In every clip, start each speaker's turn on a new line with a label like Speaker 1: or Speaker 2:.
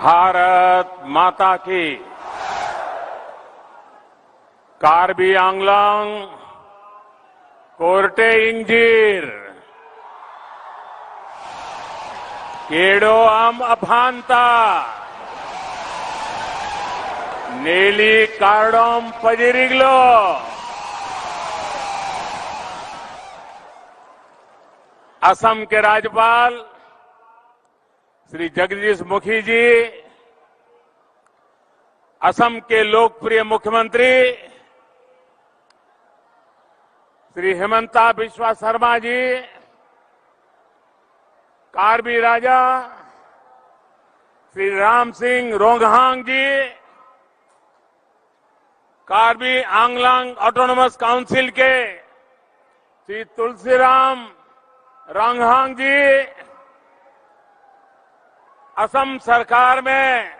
Speaker 1: भारत माता की। कार्बी आंगलांग कोर्टे इंजीर केडो आम अफांता नेली कार्डोम पजिरिग्लो। असम के राज्यपाल श्री जगदीश मुखी जी, असम के लोकप्रिय मुख्यमंत्री श्री हिमंता बिस्वा शर्मा जी, कार्बी राजा श्री राम सिंह रोंगहांग जी, कार्बी आंगलांग ऑटोनोमस काउंसिल के श्री तुलसीराम रोंगहांग जी, असम सरकार में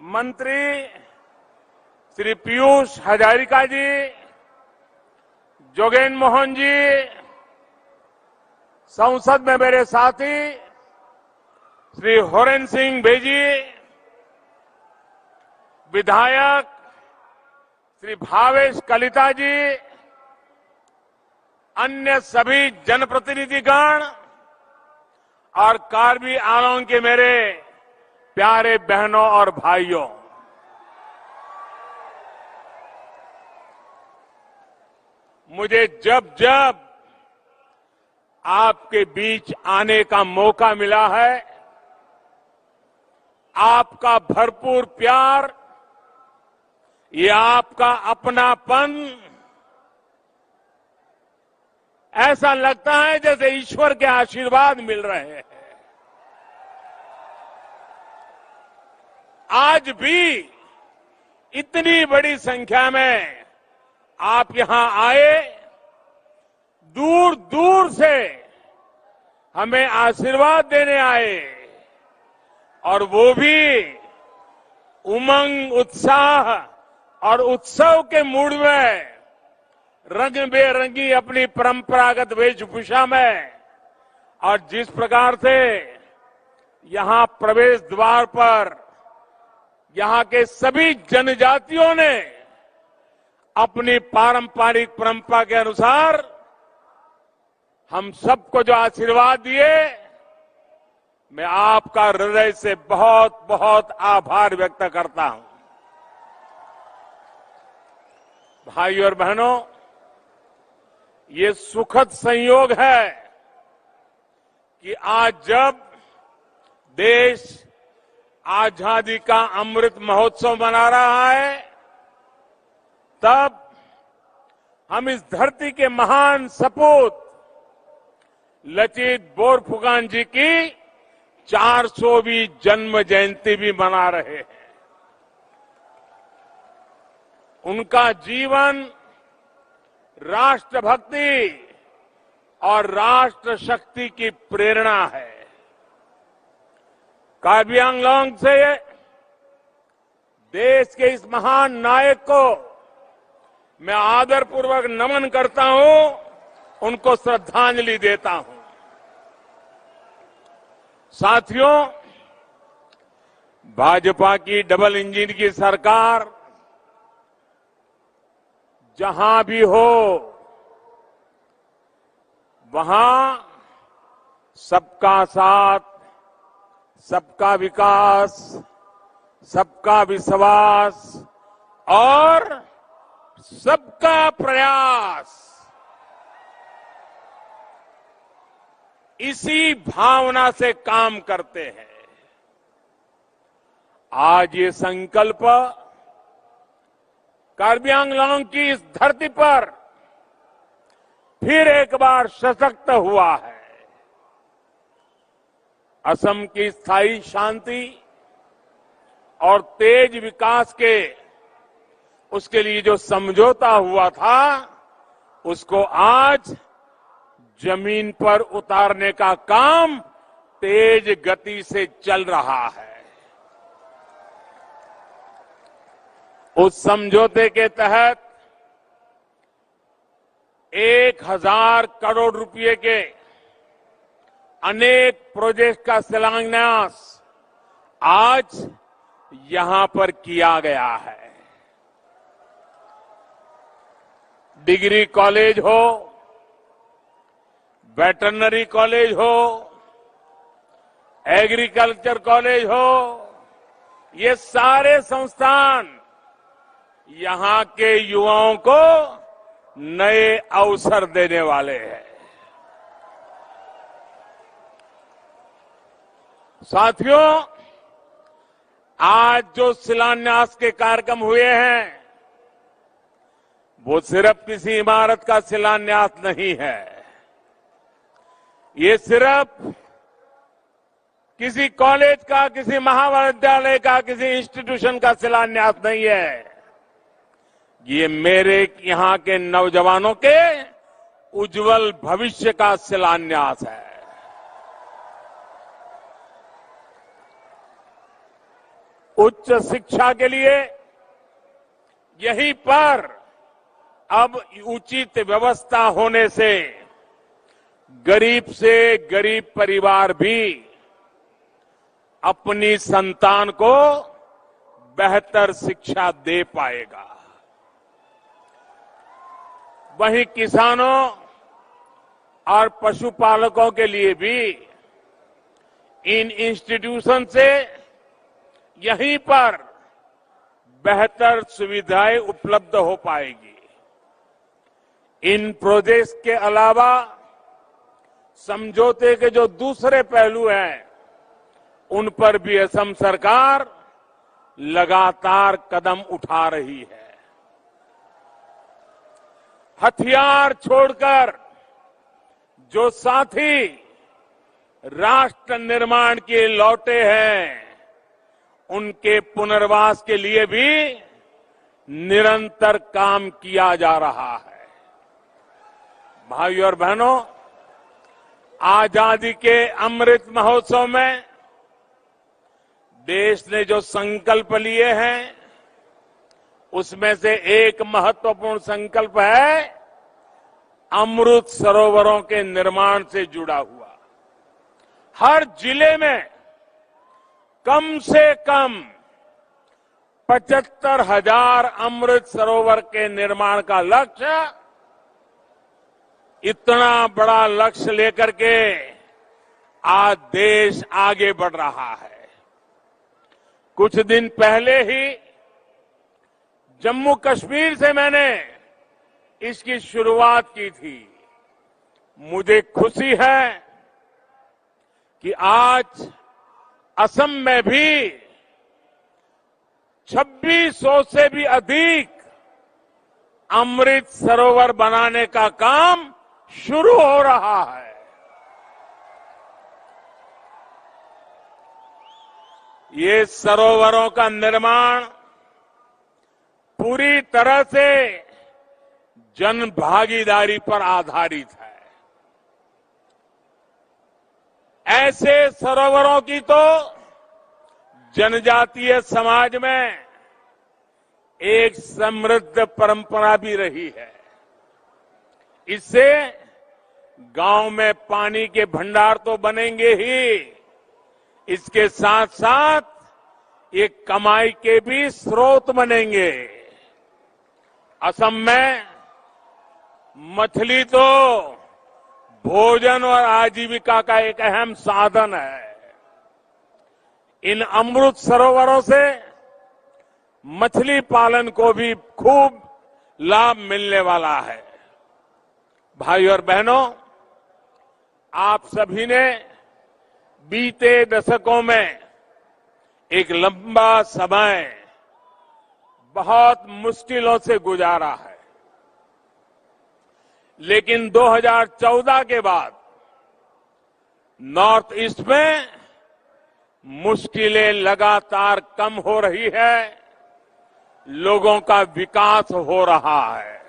Speaker 1: मंत्री श्री पीयूष हजारिका जी, जोगेन मोहन जी, संसद में मेरे साथी श्री होरेन सिंह बेजी, विधायक श्री भावेश कलिता जी, अन्य सभी जनप्रतिनिधिगण और कार्बी आंगलांग के मेरे प्यारे बहनों और भाइयों, मुझे जब जब आपके बीच आने का मौका मिला है, आपका भरपूर प्यार, ये आपका अपनापन ऐसा लगता है जैसे ईश्वर के आशीर्वाद मिल रहे हैं। आज भी इतनी बड़ी संख्या में आप यहां आए, दूर दूर से हमें आशीर्वाद देने आए, और वो भी उमंग, उत्साह और उत्सव के मूड में, रंग बेरंगी अपनी परंपरागत वेशभूषा में। और जिस प्रकार से यहां प्रवेश द्वार पर यहां के सभी जनजातियों ने अपनी पारंपरिक परंपरा के अनुसार हम सबको जो आशीर्वाद दिए, मैं आपका हृदय से बहुत बहुत आभार व्यक्त करता हूं। भाइयों और बहनों, ये सुखद संयोग है कि आज जब देश आजादी का अमृत महोत्सव मना रहा है, तब हम इस धरती के महान सपूत लचित बोरफुकन जी की 400वीं जन्म जयंती भी मना रहे हैं। उनका जीवन राष्ट्रभक्ति और राष्ट्र शक्ति की प्रेरणा है। कार्बी आंगलांग से देश के इस महान नायक को मैं आदरपूर्वक नमन करता हूं, उनको श्रद्धांजलि देता हूं। साथियों, भाजपा की डबल इंजन की सरकार जहां भी हो, वहां सबका साथ, सबका विकास, सबका विश्वास और सबका प्रयास, इसी भावना से काम करते हैं। आज ये संकल्प कार्बी आंगलांग की इस धरती पर फिर एक बार सशक्त हुआ है। असम की स्थायी शांति और तेज विकास के उसके लिए जो समझौता हुआ था, उसको आज जमीन पर उतारने का काम तेज गति से चल रहा है। उस समझौते के तहत 1000 करोड़ रुपए के अनेक प्रोजेक्ट का शिलान्यास आज यहां पर किया गया है। डिग्री कॉलेज हो, वेटरनरी कॉलेज हो, एग्रीकल्चर कॉलेज हो, ये सारे संस्थान यहां के युवाओं को नए अवसर देने वाले हैं। साथियों, आज जो शिलान्यास के कार्यक्रम हुए हैं, वो सिर्फ किसी इमारत का शिलान्यास नहीं है। ये सिर्फ किसी कॉलेज का, किसी महाविद्यालय का, किसी इंस्टीट्यूशन का शिलान्यास नहीं है। ये मेरे यहां के नौजवानों के उज्जवल भविष्य का शिलान्यास है। उच्च शिक्षा के लिए यहीं पर अब उचित व्यवस्था होने से गरीब से गरीब परिवार भी अपनी संतान को बेहतर शिक्षा दे पाएगा। वहीं किसानों और पशुपालकों के लिए भी इन इंस्टीट्यूशन से यहीं पर बेहतर सुविधाएं उपलब्ध हो पाएगी। इन प्रोजेक्ट्स के अलावा समझौते के जो दूसरे पहलू हैं, उन पर भी असम सरकार लगातार कदम उठा रही है। हथियार छोड़कर जो साथी राष्ट्र निर्माण के लौटे हैं, उनके पुनर्वास के लिए भी निरंतर काम किया जा रहा है। भाइयों और बहनों, आजादी के अमृत महोत्सव में देश ने जो संकल्प लिए हैं, उसमें से एक महत्वपूर्ण संकल्प है अमृत सरोवरों के निर्माण से जुड़ा हुआ। हर जिले में कम से कम 75,000 अमृत सरोवर के निर्माण का लक्ष्य, इतना बड़ा लक्ष्य लेकर के आज देश आगे बढ़ रहा है। कुछ दिन पहले ही जम्मू कश्मीर से मैंने इसकी शुरुआत की थी। मुझे खुशी है कि आज असम में भी 2600 से भी अधिक अमृत सरोवर बनाने का काम शुरू हो रहा है। ये सरोवरों का निर्माण पूरी तरह से जन भागीदारी पर आधारित है। ऐसे सरोवरों की तो जनजातीय समाज में एक समृद्ध परंपरा भी रही है। इससे गांव में पानी के भंडार तो बनेंगे ही, इसके साथ साथ ये कमाई के भी स्रोत बनेंगे। असम में मछली तो भोजन और आजीविका का एक अहम साधन है। इन अमृत सरोवरों से मछली पालन को भी खूब लाभ मिलने वाला है। भाइयों और बहनों, आप सभी ने बीते दशकों में एक लंबा समय बहुत मुश्किलों से गुजारा है, लेकिन 2014 के बाद नॉर्थ ईस्ट में मुश्किलें लगातार कम हो रही है, लोगों का विकास हो रहा है।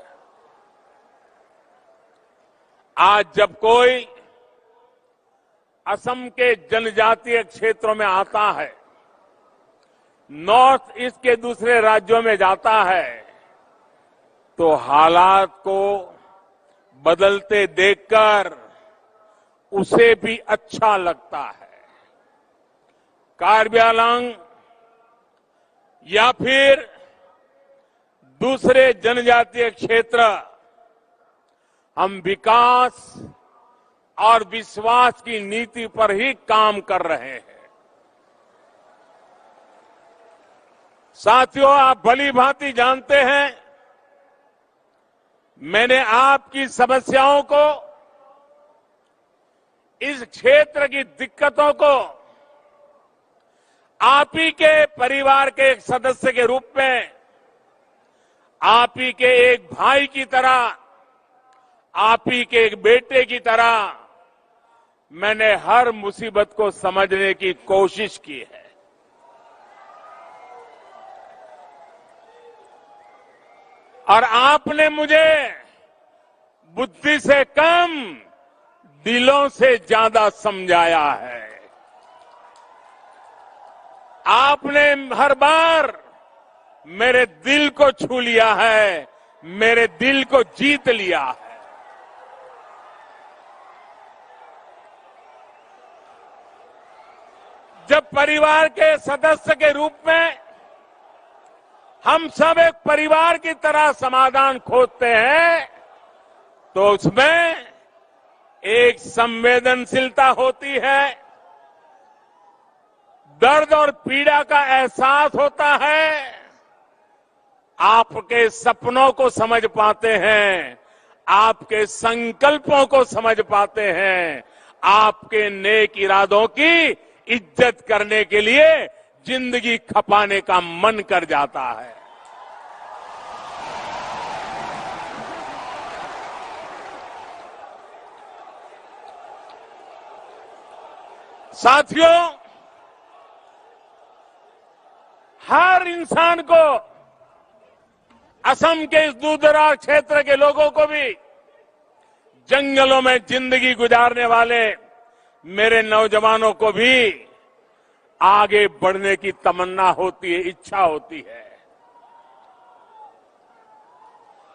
Speaker 1: आज जब कोई असम के जनजातीय क्षेत्रों में आता है, नॉर्थ ईस्ट के दूसरे राज्यों में जाता है, तो हालात को बदलते देखकर उसे भी अच्छा लगता है। कार्बी आंगलांग या फिर दूसरे जनजातीय क्षेत्र, हम विकास और विश्वास की नीति पर ही काम कर रहे हैं। साथियों, आप भली भांति जानते हैं, मैंने आपकी समस्याओं को, इस क्षेत्र की दिक्कतों को आप ही के परिवार के एक सदस्य के रूप में, आप ही के एक भाई की तरह, आप ही के एक बेटे की तरह मैंने हर मुसीबत को समझने की कोशिश की है। और आपने मुझे बुद्धि से कम दिलों से ज्यादा समझाया है। आपने हर बार मेरे दिल को छू लिया है, मेरे दिल को जीत लिया है। जब परिवार के सदस्य के रूप में हम सब एक परिवार की तरह समाधान खोजते हैं, तो उसमें एक संवेदनशीलता होती है, दर्द और पीड़ा का एहसास होता है, आपके सपनों को समझ पाते हैं, आपके संकल्पों को समझ पाते हैं, आपके नेक इरादों की इज्जत करने के लिए जिंदगी खपाने का मन कर जाता है। साथियों, हर इंसान को, असम के इस दूरदराज क्षेत्र के लोगों को भी, जंगलों में जिंदगी गुजारने वाले मेरे नौजवानों को भी आगे बढ़ने की तमन्ना होती है, इच्छा होती है।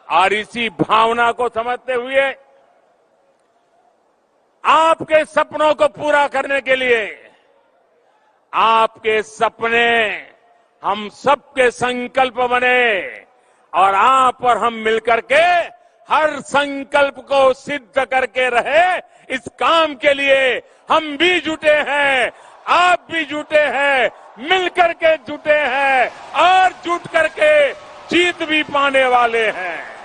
Speaker 1: और इसी भावना को समझते हुए आपके सपनों को पूरा करने के लिए, आपके सपने हम सबके संकल्प बने और आप और हम मिलकर के हर संकल्प को सिद्ध करके रहे, इस काम के लिए हम भी जुटे हैं, आप भी जुटे हैं, मिलकर के जुटे हैं और जुट करके जीत भी पाने वाले हैं।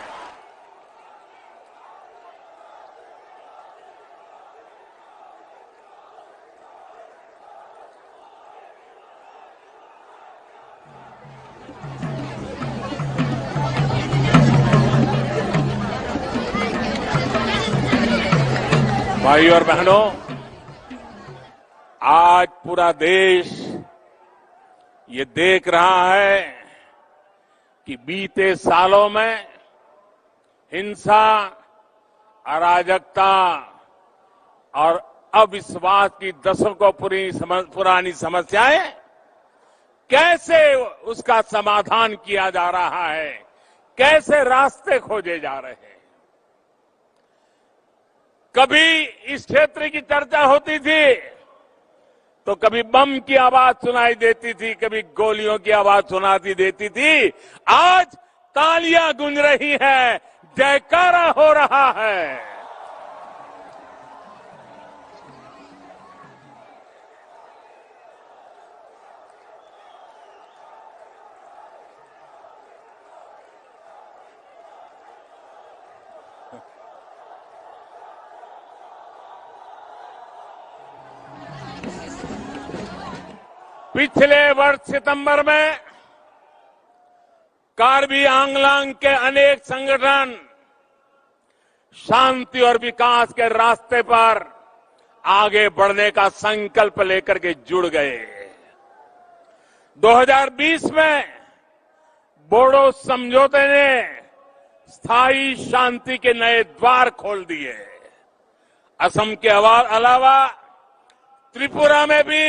Speaker 1: भाई और बहनों, आज पूरा देश ये देख रहा है कि बीते सालों में हिंसा, अराजकता और अविश्वास की दशकों पुरानी समस्याएं कैसे उसका समाधान किया जा रहा है, कैसे रास्ते खोजे जा रहे हैं। कभी इस क्षेत्र की चर्चा होती थी तो कभी बम की आवाज सुनाई देती थी, कभी गोलियों की आवाज सुनाती देती थी। आज तालियां गूंज रही हैं, जयकारा हो रहा है। पिछले वर्ष सितंबर में कार्बी आंगलांग के अनेक संगठन शांति और विकास के रास्ते पर आगे बढ़ने का संकल्प लेकर के जुड़ गए। 2020 में बोडो समझौते ने स्थायी शांति के नए द्वार खोल दिए। असम के अलावा त्रिपुरा में भी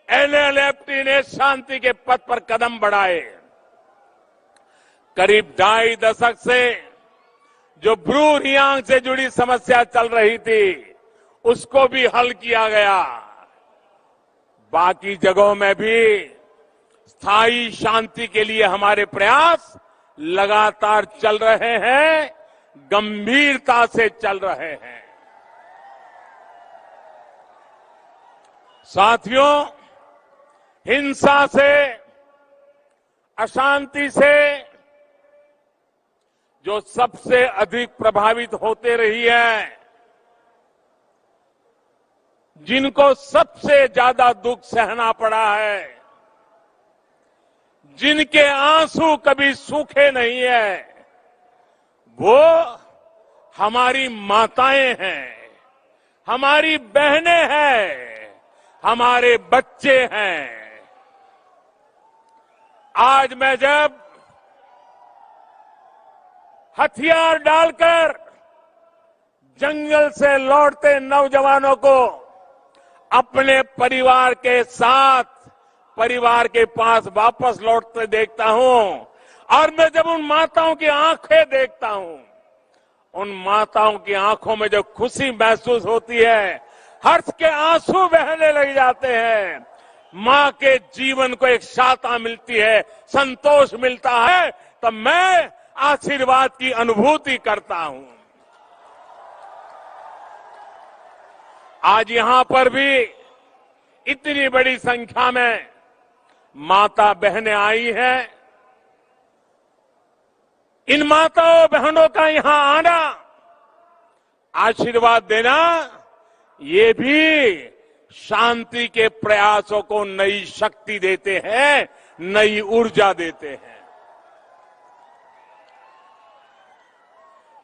Speaker 1: एनएलएफटी ने शांति के पथ पर कदम बढ़ाए। करीब 2.5 दशक से जो ब्रू रियांग से जुड़ी समस्या चल रही थी, उसको भी हल किया गया। बाकी जगहों में भी स्थायी शांति के लिए हमारे प्रयास लगातार चल रहे हैं, गंभीरता से चल रहे हैं। साथियों, हिंसा से, अशांति से जो सबसे अधिक प्रभावित होते रही है, जिनको सबसे ज्यादा दुख सहना पड़ा है, जिनके आंसू कभी सूखे नहीं है, वो हमारी माताएं हैं, हमारी बहनें हैं, हमारे बच्चे हैं। आज मैं जब हथियार डालकर जंगल से लौटते नौजवानों को अपने परिवार के साथ परिवार के पास वापस लौटते देखता हूं, और मैं जब उन माताओं की आंखें देखता हूं, उन माताओं की आंखों में जो खुशी महसूस होती है, हर्ष के आंसू बहने लग जाते हैं। मां के जीवन को एक शांति मिलती है, संतोष मिलता है, तो मैं आशीर्वाद की अनुभूति करता हूं। आज यहां पर भी इतनी बड़ी संख्या में माता बहनें आई हैं। इन माताओं बहनों का यहां आना, आशीर्वाद देना, ये भी शांति के प्रयासों को नई शक्ति देते हैं, नई ऊर्जा देते हैं।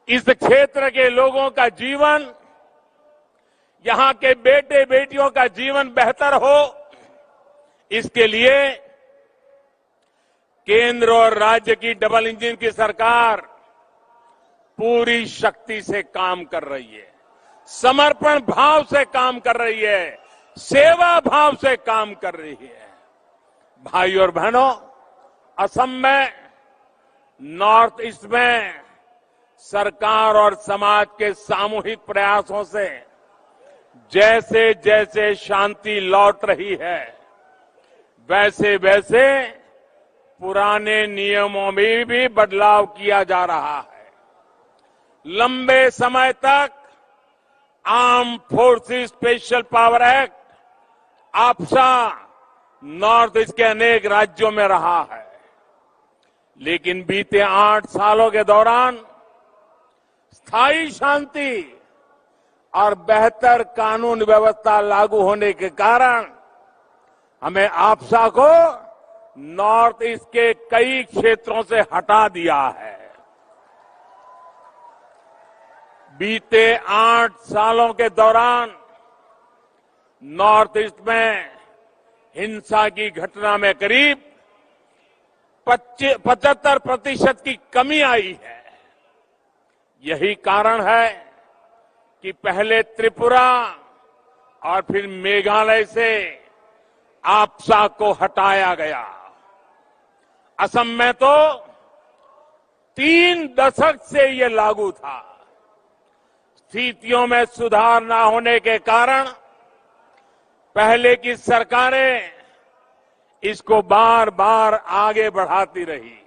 Speaker 1: इस क्षेत्र के लोगों का जीवन, यहां के बेटे बेटियों का जीवन बेहतर हो, इसके लिए केंद्र और राज्य की डबल इंजन की सरकार पूरी शक्ति से काम कर रही है, समर्पण भाव से काम कर रही है, सेवा भाव से काम कर रही है। भाई और बहनों, असम में, नॉर्थ ईस्ट में सरकार और समाज के सामूहिक प्रयासों से जैसे जैसे शांति लौट रही है, वैसे वैसे पुराने नियमों में भी बदलाव किया जा रहा है। लंबे समय तक arm forces special power act AFSPA north east के अनेक राज्यों में रहा है, लेकिन बीते 8 सालों के दौरान स्थायी शांति और बेहतर कानून व्यवस्था लागू होने के कारण हमें आपसा को नॉर्थ ईस्ट के कई क्षेत्रों से हटा दिया है। बीते 8 सालों के दौरान नॉर्थ ईस्ट में हिंसा की घटना में करीब 75% की कमी आई है। यही कारण है कि पहले त्रिपुरा और फिर मेघालय से आपसा को हटाया गया। असम में तो 3 दशक से ये लागू था। स्थितियों में सुधार न होने के कारण पहले की सरकारें इसको बार बार आगे बढ़ाती रही,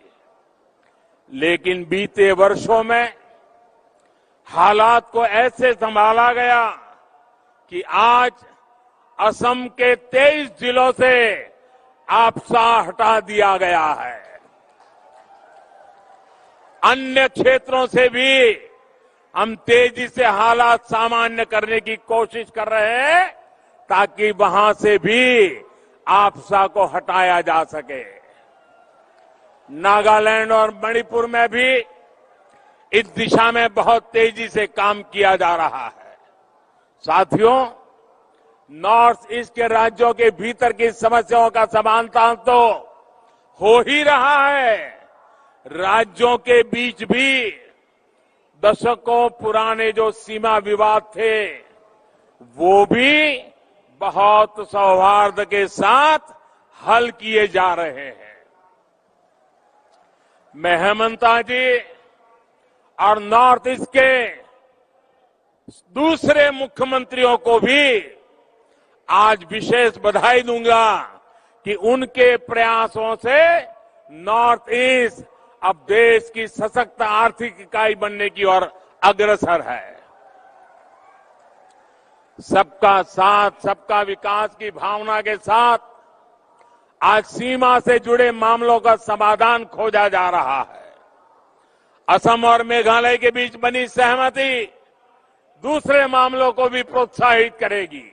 Speaker 1: लेकिन बीते वर्षों में हालात को ऐसे संभाला गया कि आज असम के 23 जिलों से आपसा हटा दिया गया है। अन्य क्षेत्रों से भी हम तेजी से हालात सामान्य करने की कोशिश कर रहे हैं, ताकि वहां से भी आपसा को हटाया जा सके। नागालैंड और मणिपुर में भी इस दिशा में बहुत तेजी से काम किया जा रहा है। साथियों, नॉर्थ ईस्ट के राज्यों के भीतर की समस्याओं का समाधान तो हो ही रहा है, राज्यों के बीच भी दशकों पुराने जो सीमा विवाद थे, वो भी बहुत सौहार्द के साथ हल किए जा रहे हैं। मैं हेमंता जी और नॉर्थ ईस्ट के दूसरे मुख्यमंत्रियों को भी आज विशेष बधाई दूंगा कि उनके प्रयासों से नॉर्थ ईस्ट अब देश की सशक्त आर्थिक इकाई बनने की ओर अग्रसर है। सबका साथ सबका विकास की भावना के साथ आज सीमा से जुड़े मामलों का समाधान खोजा जा रहा है। असम और मेघालय के बीच बनी सहमति दूसरे मामलों को भी प्रोत्साहित करेगी।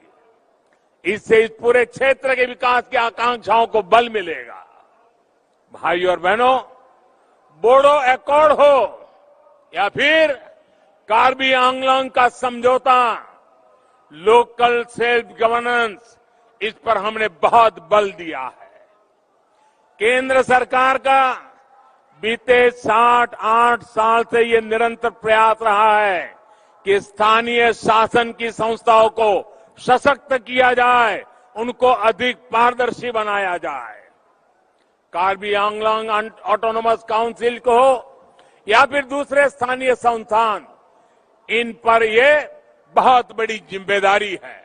Speaker 1: इससे इस पूरे क्षेत्र के विकास की आकांक्षाओं को बल मिलेगा। भाई और बहनों, बोडो एकॉर्ड हो या फिर कार्बी आंगलोंग का समझौता, लोकल सेल्फ गवर्नेंस, इस पर हमने बहुत बल दिया है। केंद्र सरकार का बीते 7-8 साल से ये निरंतर प्रयास रहा है कि स्थानीय शासन की संस्थाओं को सशक्त किया जाए, उनको अधिक पारदर्शी बनाया जाए। कार्बी आंगलोंग ऑटोनोमस काउंसिल को हो या फिर दूसरे स्थानीय संस्थान, इन पर ये बहुत बड़ी जिम्मेदारी है।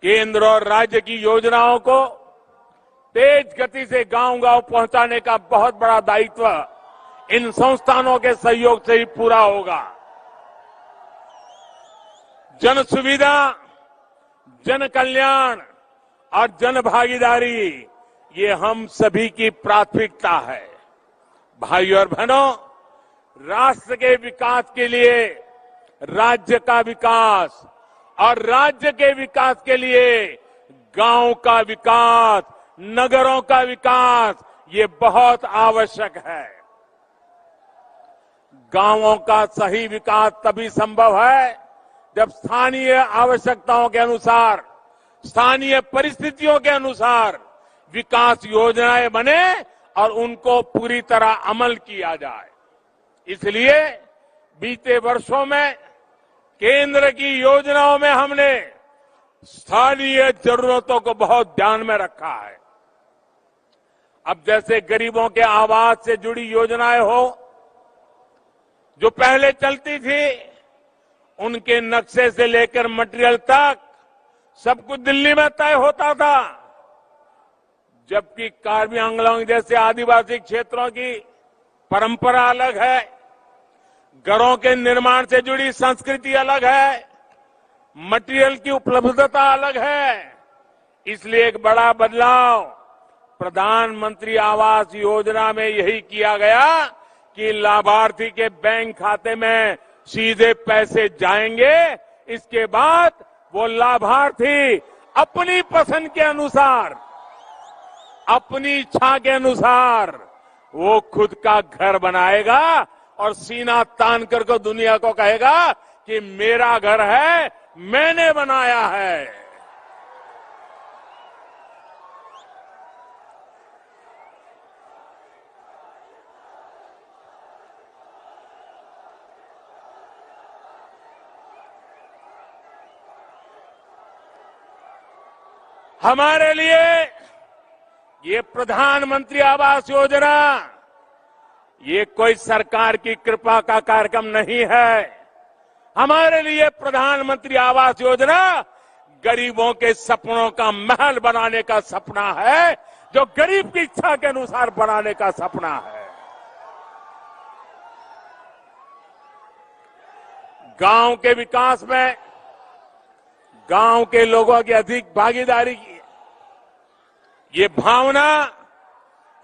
Speaker 1: केंद्र और राज्य की योजनाओं को तेज गति से गांव-गांव पहुंचाने का बहुत बड़ा दायित्व इन संस्थानों के सहयोग से ही पूरा होगा। जन सुविधा, जन कल्याण और जन भागीदारी, ये हम सभी की प्राथमिकता है। भाइयों और बहनों, राष्ट्र के विकास के लिए राज्य का विकास और राज्य के विकास के लिए गांव का विकास, नगरों का विकास, ये बहुत आवश्यक है। गांवों का सही विकास तभी संभव है जब स्थानीय आवश्यकताओं के अनुसार, स्थानीय परिस्थितियों के अनुसार विकास योजनाएं बने और उनको पूरी तरह अमल किया जाए। इसलिए बीते वर्षों में केंद्र की योजनाओं में हमने स्थानीय जरूरतों को बहुत ध्यान में रखा है। अब जैसे गरीबों के आवास से जुड़ी योजनाएं हो, जो पहले चलती थी, उनके नक्शे से लेकर मटेरियल तक सब कुछ दिल्ली में तय होता था, जबकि कार्बी आंगलोंग जैसे आदिवासी क्षेत्रों की परंपरा अलग है, घरों के निर्माण से जुड़ी संस्कृति अलग है, मटेरियल की उपलब्धता अलग है। इसलिए एक बड़ा बदलाव प्रधानमंत्री आवास योजना में यही किया गया कि लाभार्थी के बैंक खाते में सीधे पैसे जाएंगे। इसके बाद वो लाभार्थी अपनी पसंद के अनुसार, अपनी इच्छा के अनुसार वो खुद का घर बनाएगा और सीना तान करके दुनिया को कहेगा कि मेरा घर है, मैंने बनाया है। हमारे लिए ये प्रधानमंत्री आवास योजना ये कोई सरकार की कृपा का कार्यक्रम नहीं है। हमारे लिए प्रधानमंत्री आवास योजना गरीबों के सपनों का महल बनाने का सपना है, जो गरीब की इच्छा के अनुसार बनाने का सपना है। गांव के विकास में गांव के लोगों की अधिक भागीदारी की ये भावना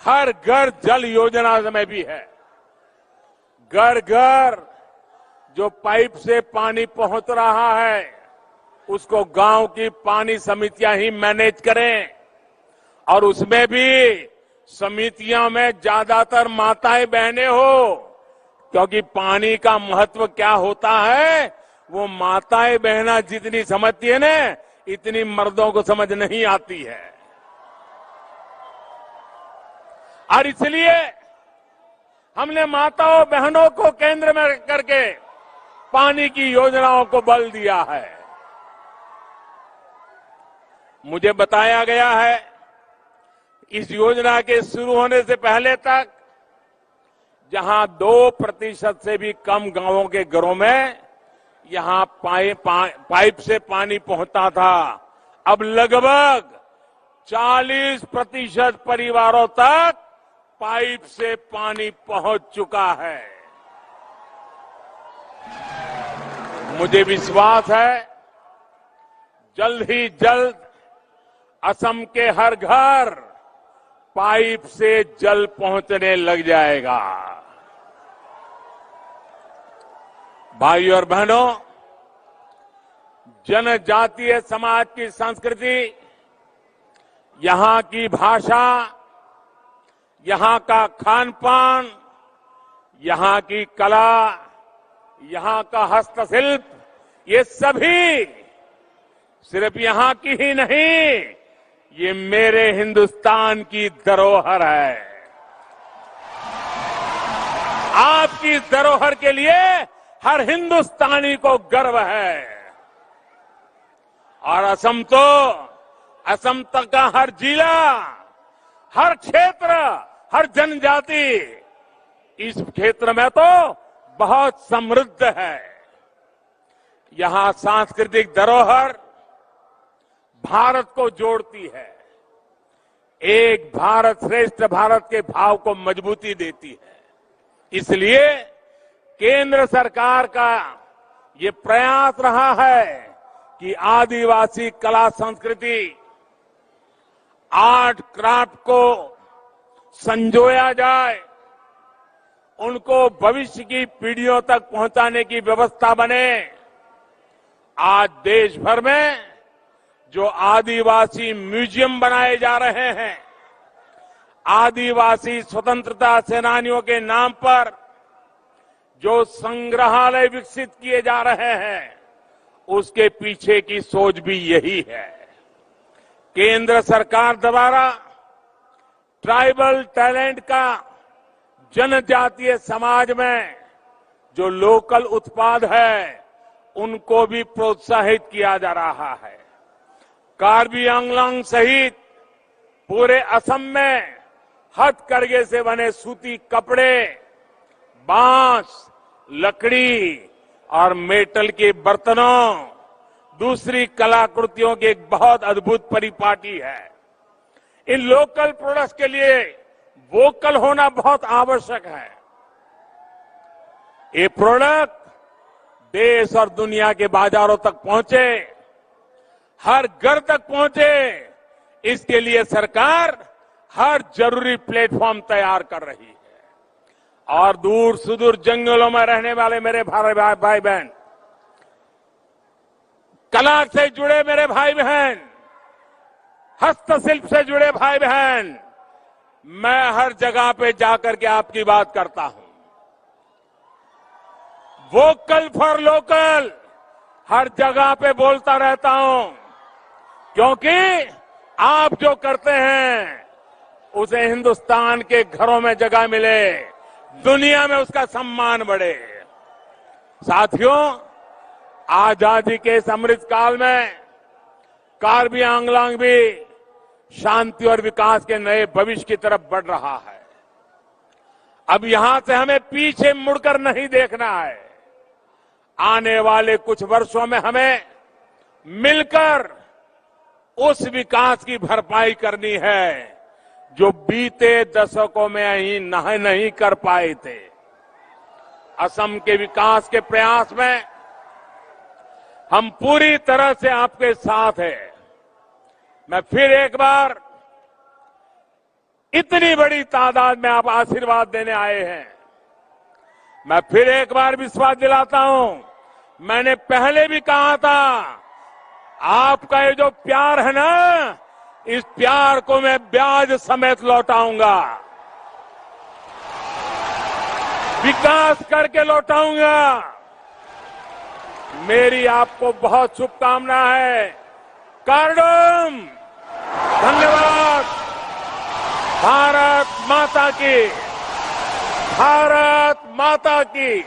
Speaker 1: हर घर जल योजना में भी है। घर घर जो पाइप से पानी पहुंच रहा है, उसको गांव की पानी समितियां ही मैनेज करें, और उसमें भी समितियां में ज्यादातर माताएं बहनें हो, क्योंकि पानी का महत्व क्या होता है वो माताएं बहना जितनी समझती है ना, इतनी मर्दों को समझ नहीं आती है। और इसलिए हमने माताओं बहनों को केंद्र में करके पानी की योजनाओं को बल दिया है। मुझे बताया गया है इस योजना के शुरू होने से पहले तक जहां 2% से भी कम गांवों के घरों में यहां पाइप से पानी पहुंचता था, अब लगभग 40% परिवारों तक पाइप से पानी पहुंच चुका है। मुझे विश्वास है जल्द ही जल्द असम के हर घर पाइप से जल पहुंचने लग जाएगा। भाइयों और बहनों, जनजातीय समाज की संस्कृति, यहां की भाषा, यहां का खान पान, यहां की कला, यहां का हस्तशिल्प, ये सभी सिर्फ यहां की ही नहीं, ये मेरे हिंदुस्तान की धरोहर है। आपकी धरोहर के लिए हर हिंदुस्तानी को गर्व है। और असम तक का हर जिला, हर क्षेत्र, हर जनजाति इस क्षेत्र में तो बहुत समृद्ध है। यहां सांस्कृतिक धरोहर भारत को जोड़ती है, एक भारत श्रेष्ठ भारत के भाव को मजबूती देती है। इसलिए केंद्र सरकार का ये प्रयास रहा है कि आदिवासी कला संस्कृति, आर्ट क्राफ्ट को संजोया जाए, उनको भविष्य की पीढ़ियों तक पहुंचाने की व्यवस्था बने। आज देश भर में जो आदिवासी म्यूजियम बनाए जा रहे हैं, आदिवासी स्वतंत्रता सेनानियों के नाम पर जो संग्रहालय विकसित किए जा रहे हैं, उसके पीछे की सोच भी यही है। केंद्र सरकार द्वारा ट्राइबल टैलेंट का जनजातीय समाज में जो लोकल उत्पाद है, उनको भी प्रोत्साहित किया जा रहा है। कार्बी आंगलांग सहित पूरे असम में हथकरघे से बने सूती कपड़े, बांस, लकड़ी और मेटल के बर्तनों, दूसरी कलाकृतियों की एक बहुत अद्भुत परिपाटी है। इन लोकल प्रोडक्ट्स के लिए वोकल होना बहुत आवश्यक है। ये प्रोडक्ट देश और दुनिया के बाजारों तक पहुंचे, हर घर तक पहुंचे, इसके लिए सरकार हर जरूरी प्लेटफॉर्म तैयार कर रही है। और दूर सुदूर जंगलों में रहने वाले मेरे भाई बहन, कला से जुड़े मेरे भाई बहन, हस्तशिल्प से जुड़े भाई बहन, मैं हर जगह पे जाकर के आपकी बात करता हूं। वोकल फॉर लोकल हर जगह पे बोलता रहता हूं, क्योंकि आप जो करते हैं उसे हिंदुस्तान के घरों में जगह मिले, दुनिया में उसका सम्मान बढ़े। साथियों, आजादी के इस अमृत काल में कार्बी आंगलांग भी शांति और विकास के नए भविष्य की तरफ बढ़ रहा है। अब यहां से हमें पीछे मुड़कर नहीं देखना है। आने वाले कुछ वर्षों में हमें मिलकर उस विकास की भरपाई करनी है जो बीते दशकों में ही नहीं कर पाए थे। असम के विकास के प्रयास में हम पूरी तरह से आपके साथ हैं। मैं फिर एक बार, इतनी बड़ी तादाद में आप आशीर्वाद देने आए हैं, मैं फिर एक बार विश्वास दिलाता हूं। मैंने पहले भी कहा था, आपका ये जो प्यार है ना, इस प्यार को मैं ब्याज समेत लौटाऊंगा, विकास करके लौटाऊंगा। मेरी आपको बहुत शुभकामना है। कार्डम, धन्यवाद। भारत माता की, भारत माता की,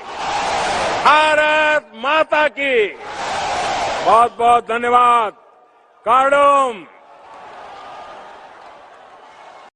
Speaker 1: भारत माता की। बहुत बहुत धन्यवाद। कार्डम।